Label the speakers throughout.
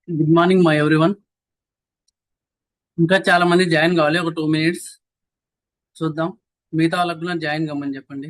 Speaker 1: Good morning my everyone. ఇంకా చాలా మంది జాయిన్ కావాలి. ఒక 2 minutes చూద్దాం. మిగతా వాళ్ళకు కూడా జాయిన్ కమ్మని చెప్పండి.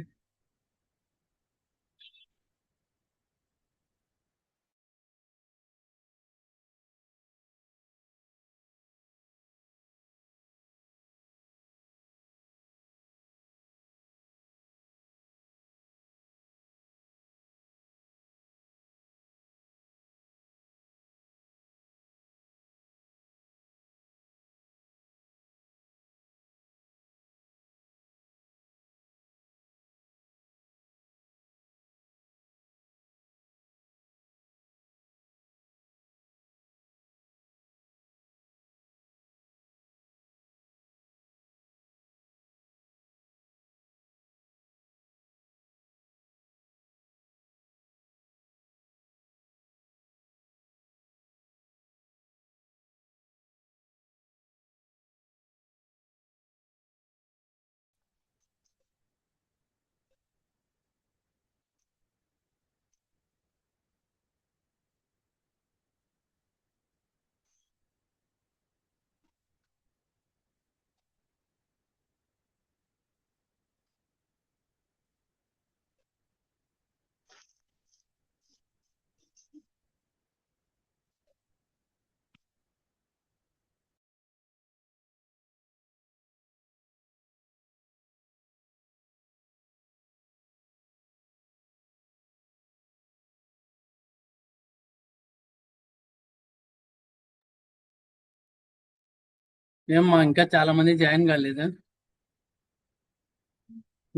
Speaker 1: ఏమ్మా ఇంకా చాలా మంది జాయిన్ కాలేదు.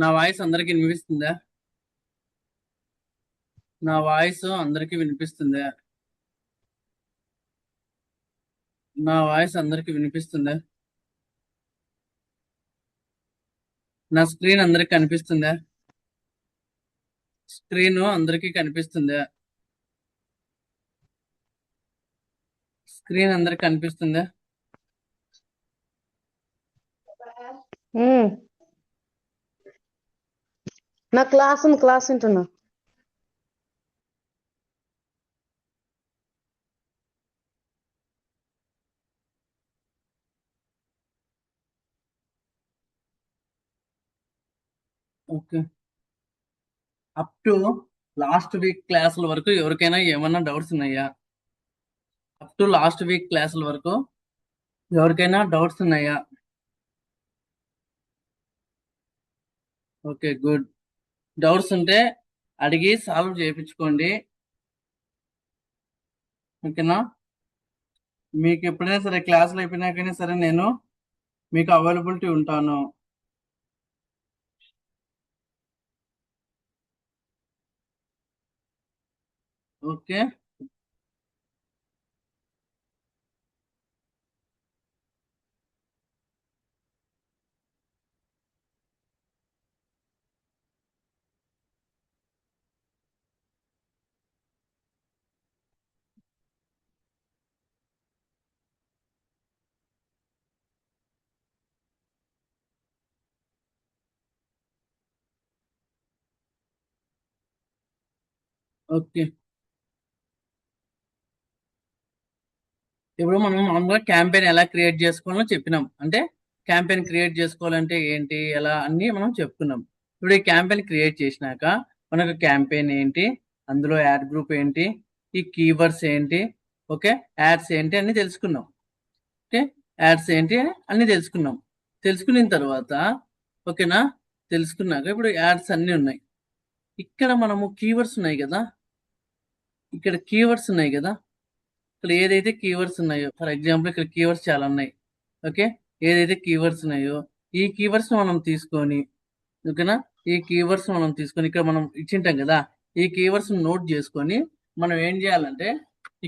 Speaker 1: నా వాయిస్ అందరికి వినిపిస్తుందా? నా వాయిస్ అందరికి వినిపిస్తుందా? నా వాయిస్ అందరికి వినిపిస్తుందా? నా స్క్రీన్ అందరికి కనిపిస్తుందా? స్క్రీన్ అందరికి కనిపిస్తుందా? స్క్రీన్ అందరికి కనిపిస్తుందా?
Speaker 2: నా క్లాస్ వింటున్నా.
Speaker 1: Okay. Up to last week క్లాసుల వరకు ఎవరికైనా ఏమన్నా డౌట్స్ ఉన్నాయా? అప్ టు లాస్ట్ వీక్ క్లాసుల వరకు ఎవరికైనా డౌట్స్ ఉన్నాయా? Okay, good. డౌట్స్ ఉంటే అడిగి సాల్వ్ చేయించుకోండి. ఓకేనా? మీకు ఎప్పుడైనా సరే క్లాసులు అయిపోయినాకైనా సరే నేను మీకు అవైలబిలిటీ ఉంటాను. ఓకే. ఓకే, ఇప్పుడు మనం మామూలుగా క్యాంపెయిన్ ఎలా క్రియేట్ చేసుకోవాలో చెప్పినాం. అంటే క్యాంపెయిన్ క్రియేట్ చేసుకోవాలంటే ఏంటి, ఎలా అన్ని మనం చెప్పుకున్నాం. ఇప్పుడు ఈ క్యాంపెయిన్ క్రియేట్ చేసినాక మనకు క్యాంపెయిన్ ఏంటి, అందులో యాడ్ గ్రూప్ ఏంటి, ఈ కీవర్డ్స్ ఏంటి, ఓకే, యాడ్స్ ఏంటి అన్ని తెలుసుకున్నాం. ఓకే, యాడ్స్ ఏంటి అన్ని తెలుసుకున్నాం. తెలుసుకున్న తర్వాత ఓకేనా, తెలుసుకున్నాక ఇప్పుడు యాడ్స్ అన్ని ఉన్నాయి. ఇక్కడ మనము కీవర్డ్స్ ఉన్నాయి కదా, ఇక్కడ కీవర్డ్స్ ఉన్నాయి కదా, ఇక్కడ ఏదైతే కీవర్డ్స్ ఉన్నాయో, ఫర్ ఎగ్జాంపుల్ ఇక్కడ కీవర్డ్స్ చాలా ఉన్నాయి. ఓకే, ఏదైతే కీవర్డ్స్ ఉన్నాయో ఈ కీవర్డ్స్ మనం తీసుకొని, ఓకేనా, ఈ కీవర్డ్స్ మనం తీసుకొని ఇక్కడ మనం ఇచ్చింటాం కదా, ఈ కీవర్డ్స్ నోట్ చేసుకొని మనం ఏం చేయాలంటే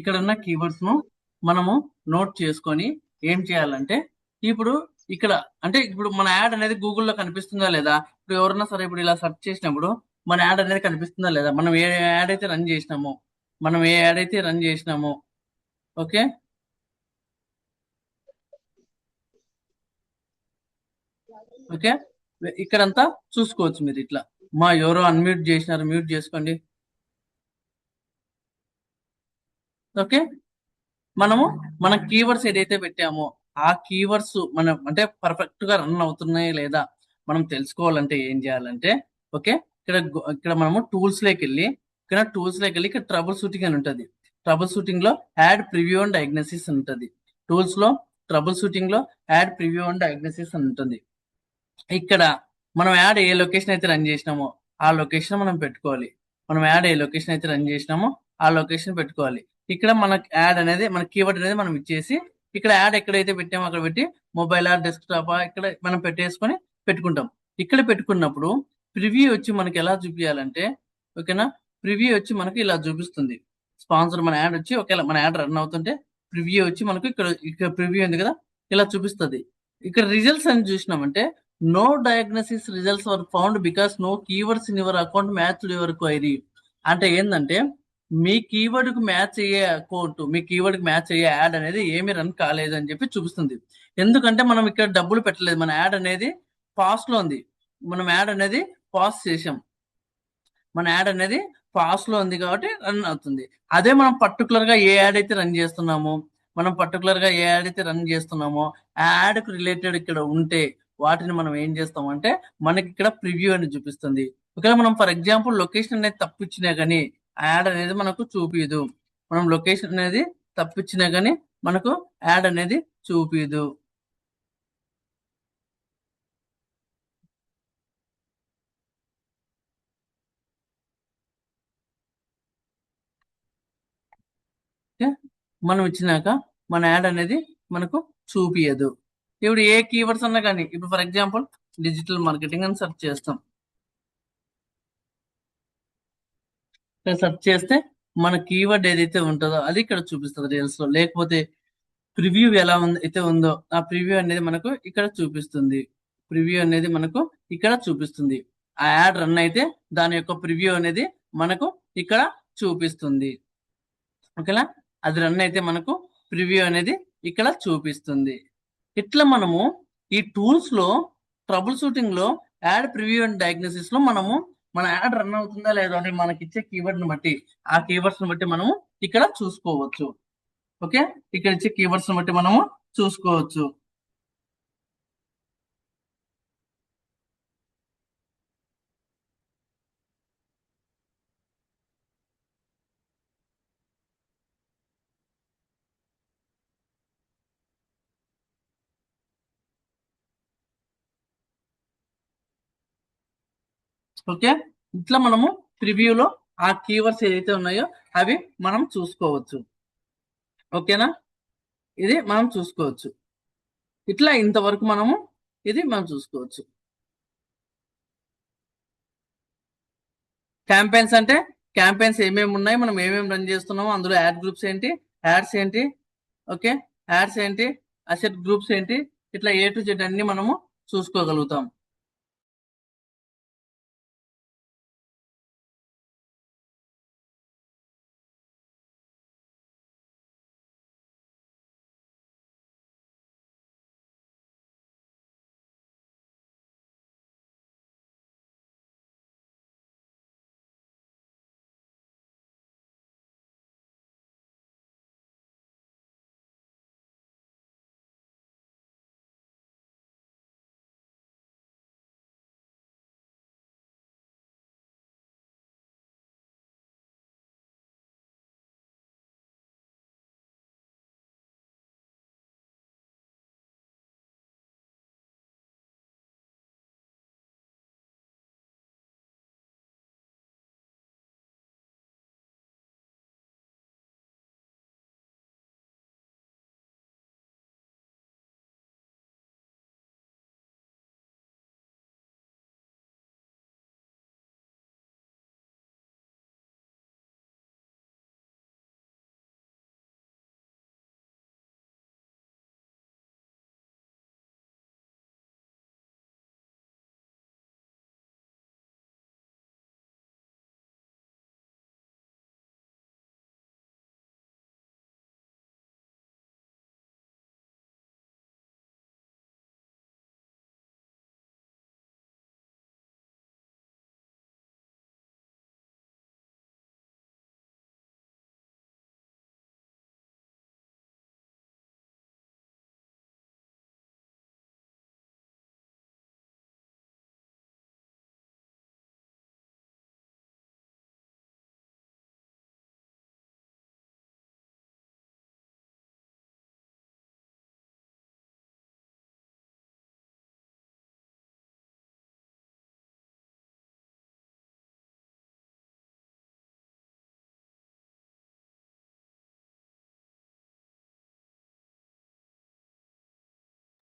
Speaker 1: ఇక్కడ ఉన్న కీవర్డ్స్ ను మనము నోట్ చేసుకొని ఏం చేయాలంటే ఇప్పుడు ఇక్కడ అంటే ఇప్పుడు మన యాడ్ అనేది గూగుల్లో కనిపిస్తుందా లేదా? ఇప్పుడు ఎవరన్నా సరే ఇప్పుడు ఇలా సెర్చ్ చేసినప్పుడు మన యాడ్ అనేది కనిపిస్తుందా లేదా? మనం ఏ యాడ్ అయితే రన్ చేసినామో ఓకే, ఓకే, ఇక్కడంతా చూసుకోవచ్చు మీరు. ఇట్లా ఎవరో అన్మ్యూట్ చేసినారు, మ్యూట్ చేసుకోండి. ఓకే, మనము మన కీవర్డ్స్ ఏదైతే పెట్టామో ఆ కీవర్డ్స్ మనం అంటే పర్ఫెక్ట్ గా రన్ అవుతున్నాయి లేదా మనం తెలుసుకోవాలంటే ఏం చేయాలంటే ఓకే ఇక్కడ మనము టూల్స్ లోకి వెళ్ళి ఇక్కడ ట్రబుల్ షూటింగ్ అని ఉంటుంది. ట్రబుల్ షూటింగ్ లో యాడ్ ప్రివ్యూ అండ్ డయాగ్నోసిస్ అని ఉంటుంది. టూల్స్ లో ట్రబుల్ షూటింగ్ లో యాడ్ ప్రివ్యూ అండ్ డయాగ్నోసిస్ అని ఉంటుంది. ఇక్కడ మనం యాడ్ ఏ లొకేషన్ అయితే రన్ చేసినామో ఆ లొకేషన్ మనం పెట్టుకోవాలి. మనం యాడ్ ఏ లొకేషన్ అయితే రన్ చేసినామో ఆ లొకేషన్ పెట్టుకోవాలి. ఇక్కడ మన యాడ్ అనేది మన కీవర్డ్ అనేది మనం ఇచ్చేసి ఇక్కడ యాడ్ ఎక్కడైతే పెట్టామో అక్కడ పెట్టి మొబైల్ డెస్క్టాప్ ఇక్కడ మనం పెట్టేసుకొని పెట్టుకుంటాం. ఇక్కడ పెట్టుకున్నప్పుడు ప్రివ్యూ వచ్చి మనకి ఎలా చూపించాలంటే ఓకేనా, ప్రివ్యూ వచ్చి మనకి ఇలా చూపిస్తుంది. స్పాన్సర్ మన యాడ్ వచ్చి ఒకవేళ మన యాడ్ రన్ అవుతుంటే ప్రివ్యూ వచ్చి మనకు ఇక్కడ ప్రివ్యూ ఉంది కదా ఇలా చూపిస్తుంది. ఇక్కడ రిజల్ట్స్ అని చూసినామంటే no diagnosis results were found because no keywords in your account match your query. అంటే ఏంటంటే మీ కీవర్డ్ కు మ్యాచ్ అయ్యే అకౌంట్ మీ కీవర్డ్ కి మ్యాచ్ అయ్యే యాడ్ అనేది ఏమి రన్ కాలేదు అని చెప్పి చూపిస్తుంది. ఎందుకంటే మనం ఇక్కడ డబ్బులు పెట్టలేదు, మన యాడ్ అనేది పాస్ లో ఉంది. మనం యాడ్ అనేది పాస్ చేసాం, మన యాడ్ అనేది పాస్ లో ఉంది కాబట్టి రన్ అవుతుంది. అదే మనం పర్టికులర్ గా ఏ యాడ్ అయితే రన్ చేస్తున్నామో ఆ యాడ్ కు రిలేటెడ్ ఇక్కడ ఉంటే వాటిని మనం ఏం చేస్తామంటే మనకి ఇక్కడ ప్రివ్యూ అని చూపిస్తుంది. ఒకవేళ మనం ఫర్ ఎగ్జాంపుల్ లొకేషన్ అనేది తప్పిచ్చినా కానీ ఆ యాడ్ అనేది మనకు చూపియదు. మనం లొకేషన్ అనేది తప్పిచ్చినా కానీ మనకు యాడ్ అనేది చూపియదు. ఓకే, మనం ఇచ్చినాక మన యాడ్ అనేది మనకు చూపియదు. ఇప్పుడు ఏ కీవర్డ్స్ అన్నా కానీ ఇప్పుడు ఫర్ ఎగ్జాంపుల్ డిజిటల్ మార్కెటింగ్ అని సెర్చ్ చేస్తాం. సెర్చ్ చేస్తే మన కీవర్డ్ ఏదైతే ఉంటుందో అది ఇక్కడ చూపిస్తుంది రీల్స్ లో. లేకపోతే ప్రివ్యూ ఎలా ఉంది అయితే ఉందో ఆ ప్రివ్యూ అనేది మనకు ఇక్కడ చూపిస్తుంది. ఆ యాడ్ రన్ అయితే దాని యొక్క ప్రివ్యూ అనేది మనకు ఇక్కడ చూపిస్తుంది. ఓకేనా, అది రన్ అయితే మనకు ప్రివ్యూ అనేది ఇక్కడ చూపిస్తుంది. ఇట్లా మనము ఈ టూల్స్ లో ట్రబుల్ షూటింగ్ లో యాడ్ ప్రివ్యూ అండ్ డయాగ్నోసిస్ లో మనము మన యాడ్ రన్ అవుతుందా లేదా అని మనకి ఇచ్చే కీవర్డ్ ని బట్టి ఆ కీవర్డ్స్ ని బట్టి మనము ఇక్కడ చూసుకోవచ్చు. ఓకే, ఇక్కడ ఇచ్చే కీవర్డ్స్ ని బట్టి మనము చూసుకోవచ్చు. ఓకే, ఇట్లా మనము ప్రివ్యూలో ఆ కీవర్డ్స్ ఏదైతే ఉన్నాయో అవి మనం చూసుకోవచ్చు. ఓకేనా, ఇది మనం చూసుకోవచ్చు. ఇట్లా ఇంతవరకు మనము ఇది మనం చూసుకోవచ్చు. క్యాంపెయిన్స్ అంటే క్యాంపెయిన్స్ ఏమేమి ఉన్నాయి, మనం ఏమేమి రన్ చేస్తున్నామో అందులో యాడ్ గ్రూప్స్ ఏంటి, యాడ్స్ ఏంటి, ఓకే యాడ్స్ ఏంటి, అసెట్ గ్రూప్స్ ఏంటి, ఇట్లా A to Z అన్ని మనము చూసుకోగలుగుతాం.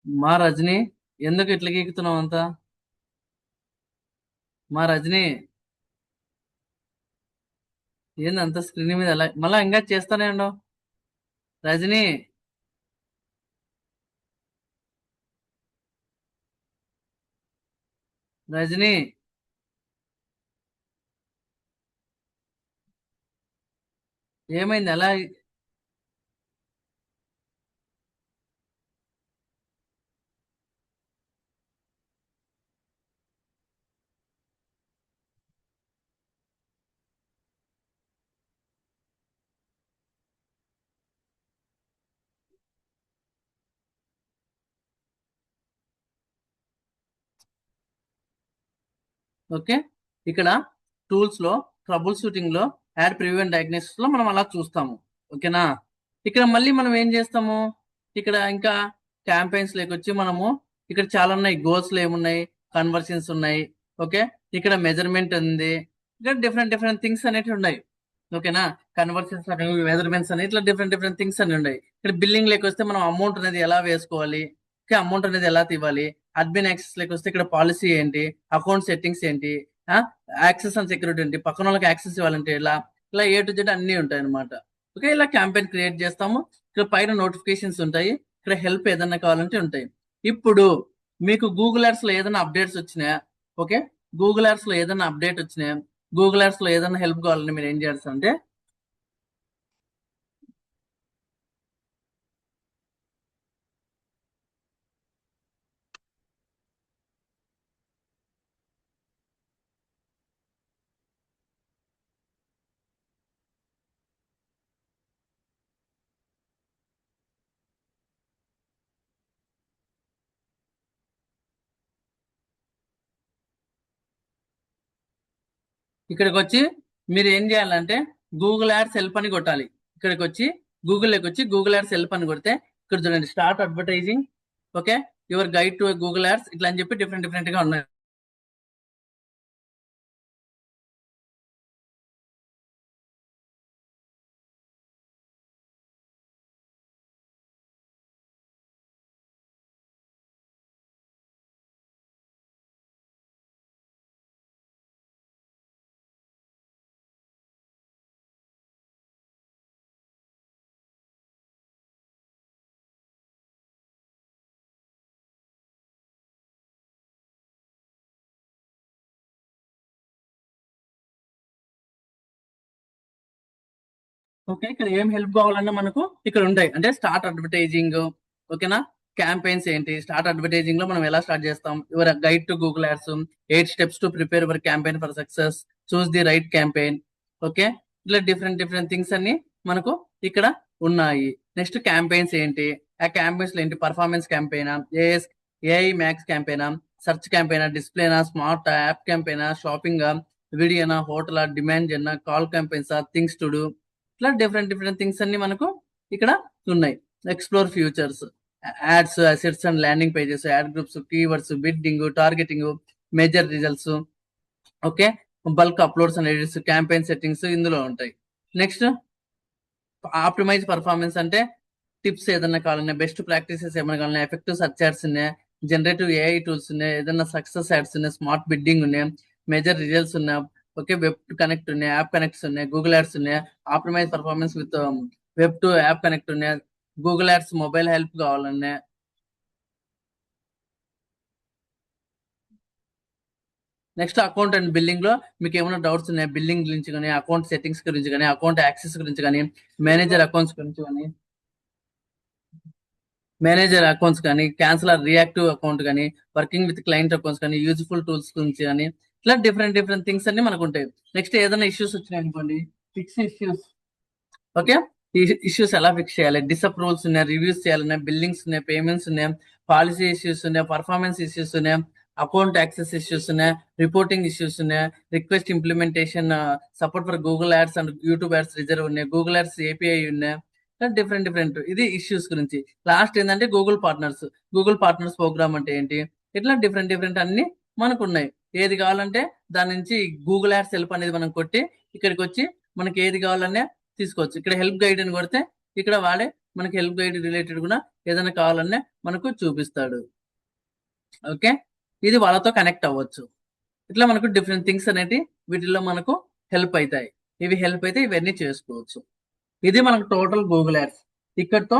Speaker 1: మా రజని ఎందుకు ఇట్లా గీకుతున్నావు అంతా? మా రజని ఏంది అంత స్క్రీన్ మీద ఎలా మళ్ళా ఇంకా చేస్తానే ఉండవు? రజని రజని ఏమైంది ఎలా? ఓకే, ఇక్కడ టూల్స్ లో ట్రబుల్ షూటింగ్ లో యాడ్ ప్రివ్యూ అండ్ డయాగ్నోసిస్ లో మనం అలా చూస్తాము. ఓకేనా, ఇక్కడ మళ్ళీ మనం ఏం చేస్తాము, ఇక్కడ ఇంకా క్యాంపెయిన్స్ వచ్చి మనము ఇక్కడ చాలా ఉన్నాయి. గోల్స్ లో ఏమున్నాయి, కన్వర్షన్స్ ఉన్నాయి. ఓకే, ఇక్కడ మెజర్మెంట్ ఉంది. ఇక్కడ డిఫరెంట్ డిఫరెంట్ థింగ్స్ అనేవి ఉన్నాయి. ఓకేనా, కన్వర్షన్స్ అనేవి, మెజర్మెంట్స్ అనేవి, ఇట్లా డిఫరెంట్ డిఫరెంట్ థింగ్స్ అన్ని ఉన్నాయి. ఇక్కడ బిల్లింగ్ వస్తే మనం అమౌంట్ అనేది ఎలా వేసుకోవాలి, అమౌంట్ అనేది ఎలా తీవాలి, అడ్మిన్ యాక్సెస్ వస్తే ఇక్కడ పాలసీ ఏంటి, అకౌంట్ సెట్టింగ్స్ ఏంటి, యాక్సెస్ అండ్ సెక్యూరిటీ ఏంటి, పక్కన వాళ్ళకి యాక్సెస్ ఇవ్వాలంటే ఇలా ఇలా ఏ టు జెడ్ అన్ని ఉంటాయి అనమాట. ఓకే, ఇలా క్యాంపెయిన్ క్రియేట్ చేస్తాము. ఇక్కడ పైన నోటిఫికేషన్స్ ఉంటాయి, ఇక్కడ హెల్ప్ ఏదన్నా కావాలంటే ఉంటాయి. ఇప్పుడు మీకు గూగుల్ యాడ్స్ లో ఏదైనా అప్డేట్స్ వచ్చినాయా? ఓకే, గూగుల్ యాడ్స్ లో ఏదైనా అప్డేట్ వచ్చినాయా, గూగుల్ యాడ్స్ లో ఏదైనా హెల్ప్ కావాలంటే మీరు ఏం చేస్తారంటే ఇక్కడికి వచ్చి మీరు ఏం చేయాలంటే గూగుల్ యాడ్స్ హెల్ప్ అని కొట్టాలి. ఇక్కడికి వచ్చి గూగుల్లోకి వచ్చి గూగుల్ యాడ్స్ హెల్ప్ అని కొడితే ఇక్కడ చూడండి, start advertising, okay, your guide to Google ads, ఇట్లా అని చెప్పి డిఫరెంట్ డిఫరెంట్ గా ఉన్నాయి. ఓకే, ఇక్కడ ఏం హెల్ప్ కావాలన్నా మనకు ఇక్కడ ఉంటాయి. అంటే స్టార్ట్ అడ్వర్టైజింగ్, ఓకేనా, క్యాంపెయిన్స్ ఏంటి, స్టార్ట్ అడ్వర్టైజింగ్ లో మనం ఎలా స్టార్ట్ చేస్తాం, your guide to Google ads, 8 steps to prepare your campaign for success, choose the right campaign. Okay, ఇట్లా డిఫరెంట్ డిఫరెంట్ థింగ్స్ అన్ని మనకు ఇక్కడ ఉన్నాయి. నెక్స్ట్ క్యాంపెయిన్స్ ఏంటి, ఆ క్యాంపెయిన్స్ లో ఏంటి, పర్ఫార్మెన్స్ క్యాంపెయినా, ఏఐ మ్యాక్స్ క్యాంపెయినా, సెర్చ్ క్యాంపెయినా, డిస్ప్లేనా, స్మార్ట్ యాప్ క్యాంపెయినా, షాపింగ్, వీడియోనా, హోటల్, డిమాండ్ జన్నా, call campaigns, things to do, ఇట్లా డిఫరెంట్ డిఫరెంట్ థింగ్స్ అన్ని మనకు ఇక్కడ ఉన్నాయి. Explore futures, ads, assets and landing pages, ad groups, keywords, bidding, targeting, measure results, okay, bulk uploads and edits, campaign settings ఇందులో ఉంటాయి. Next optimize performance అంటే tips ఏదైనా కావాలన్నా, బెస్ట్ ప్రాక్టీసెస్ ఏమైనా కావాలన్నా, ఎఫెక్టివ్ సర్చ్ యాడ్స్ ఉన్నాయి, జనరేటివ్ ఏఐ టూల్స్ ఉన్నాయి, ఏదైనా సక్సెస్ యాడ్స్ ఉన్నాయి, స్మార్ట్ బిడ్డింగ్ ఉన్నాయి, మేజర్ రిజల్ట్స్ ఉన్నాయి, ఓకే, వెబ్ టు కనెక్ట్ ఉన్నాయి, యాప్ కనెక్ట్స్ ఉన్నాయి, గూగుల్ యాడ్స్ ఉన్నాయి, optimise performance with web to app connect ఉన్నాయి, గూగుల్ యాడ్స్ మొబైల్ హెల్ప్ కావాలన్నా. నెక్స్ట్ అకౌంట్ అండ్ బిల్లింగ్ లో మీకు ఏమైనా డౌట్స్ ఉన్నాయి, బిల్లింగ్ గురించి కానీ, అకౌంట్ సెట్టింగ్స్ గురించి కానీ, అకౌంట్ యాక్సెస్ గురించి కానీ, మేనేజర్ అకౌంట్స్ గురించి కానీ, క్యాన్సిల్ రియాక్టివ్ అకౌంట్ కానీ, వర్కింగ్ విత్ క్లయింట్ అకౌంట్స్ కానీ, యూజ్ఫుల్ టూల్స్ గురించి కానీ, ఇట్లా డిఫరెంట్ డిఫరెంట్ థింగ్స్ అన్ని మనకు ఉంటాయి. నెక్స్ట్ ఏదైనా ఇష్యూస్ వచ్చినాయి అనుకోండి, ఫిక్స్ ఇష్యూస్. ఓకే, ఈ ఇష్యూస్ ఎలా ఫిక్స్ చేయాలి, డిసప్రూవల్స్ ఉన్నాయి, రివ్యూస్ చేయాలన్నా, బిల్లింగ్స్ ఉన్నాయి, పేమెంట్స్ ఉన్నాయి, పాలసీ ఇష్యూస్ ఉన్నాయి, పర్ఫార్మెన్స్ ఇష్యూస్ ఉన్నాయి, అకౌంట్ యాక్సెస్ ఇష్యూస్ ఉన్నాయి, రిపోర్టింగ్ ఇష్యూస్ ఉన్నాయి, request implementation, support for Google ads and YouTube ads reserve ఉన్నాయి, గూగుల్ యాడ్స్ ఏపీఐ ఉన్నాయి, డిఫరెంట్ డిఫరెంట్. ఇది ఇష్యూస్ గురించి. లాస్ట్ ఏంటంటే గూగుల్ పార్ట్నర్స్ ప్రోగ్రామ్ అంటే ఏంటి, ఇట్లా డిఫరెంట్ డిఫరెంట్ అన్ని మనకు ఉన్నాయి. ఏది కావాలంటే దాని నుంచి గూగుల్ యాడ్స్ హెల్ప్ అనేది మనం కొట్టి ఇక్కడికి వచ్చి మనకి ఏది కావాలనే తీసుకోవచ్చు. ఇక్కడ హెల్ప్ గైడ్ అని కొడితే ఇక్కడ వాడే మనకి హెల్ప్ గైడ్ రిలేటెడ్ కూడా ఏదైనా కావాలన్నా మనకు చూపిస్తాడు. ఓకే, ఇది వాళ్ళతో కనెక్ట్ అవ్వచ్చు. ఇట్లా మనకు డిఫరెంట్ థింగ్స్ అనేవి వీటిల్లో మనకు హెల్ప్ అవుతాయి. ఇవి హెల్ప్ అయితే ఇవన్నీ చేసుకోవచ్చు. ఇది మనకు టోటల్ గూగుల్ యాడ్స్. ఇక్కడతో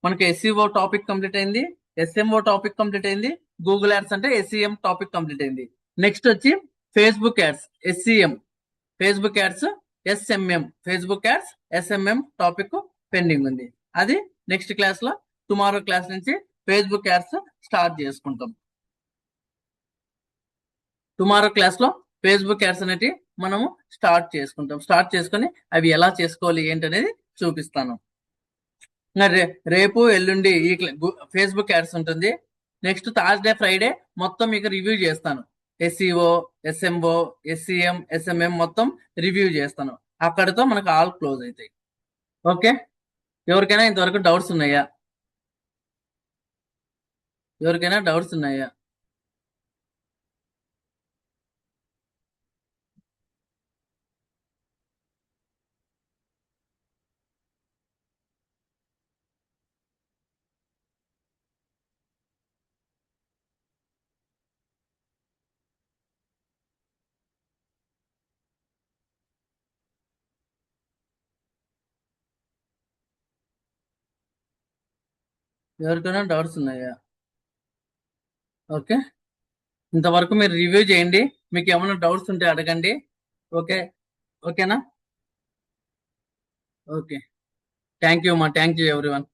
Speaker 1: మనకి ఎస్ఈఓ టాపిక్ కంప్లీట్ అయింది, ఎస్ఎంఓ టాపిక్ కంప్లీట్ అయింది, గూగుల్ యాడ్స్ అంటే ఎస్ఈఎం టాపిక్ కంప్లీట్ అయింది. నెక్స్ట్ వచ్చి Facebook ads, SEM, Facebook ads, SMM, Facebook ads SMM topic pending ఉంది. అది నెక్స్ట్ క్లాస్ లో టుమారో క్లాస్ నుంచి ఫేస్బుక్ యాడ్స్ స్టార్ట్ చేసుకుంటాం. టుమారో క్లాస్ లో ఫేస్బుక్ యాడ్స్ అనేవి మనము స్టార్ట్ చేసుకుంటాం. స్టార్ట్ చేసుకొని అవి ఎలా చేసుకోవాలి ఏంటి అనేది చూపిస్తాను. రేపు ఎల్లుండి ఈ ఫేస్బుక్ యాడ్స్ ఉంటుంది. నెక్స్ట్ థర్స్డే ఫ్రైడే మొత్తం మీకు రివ్యూ చేస్తాను. ఎస్ఈఓ, ఎస్ఎంఓ, ఎస్ఈఎం, ఎస్ఎంఎం మొత్తం రివ్యూ చేస్తాను. అక్కడితో మనకు ఆల్ క్లోజ్ అవుతాయి. ఓకే, ఎవరికైనా ఇంతవరకు డౌట్స్ ఉన్నాయా? ఎవరికైనా డౌట్స్ ఉన్నాయా? ఎవరికైనా డౌట్స్ ఉన్నాయా? ఓకే, ఇంతవరకు మీరు రివ్యూ చేయండి. మీకు ఏమైనా డౌట్స్ ఉంటే అడగండి. ఓకే, ఓకేనా? Okay, thank you everyone.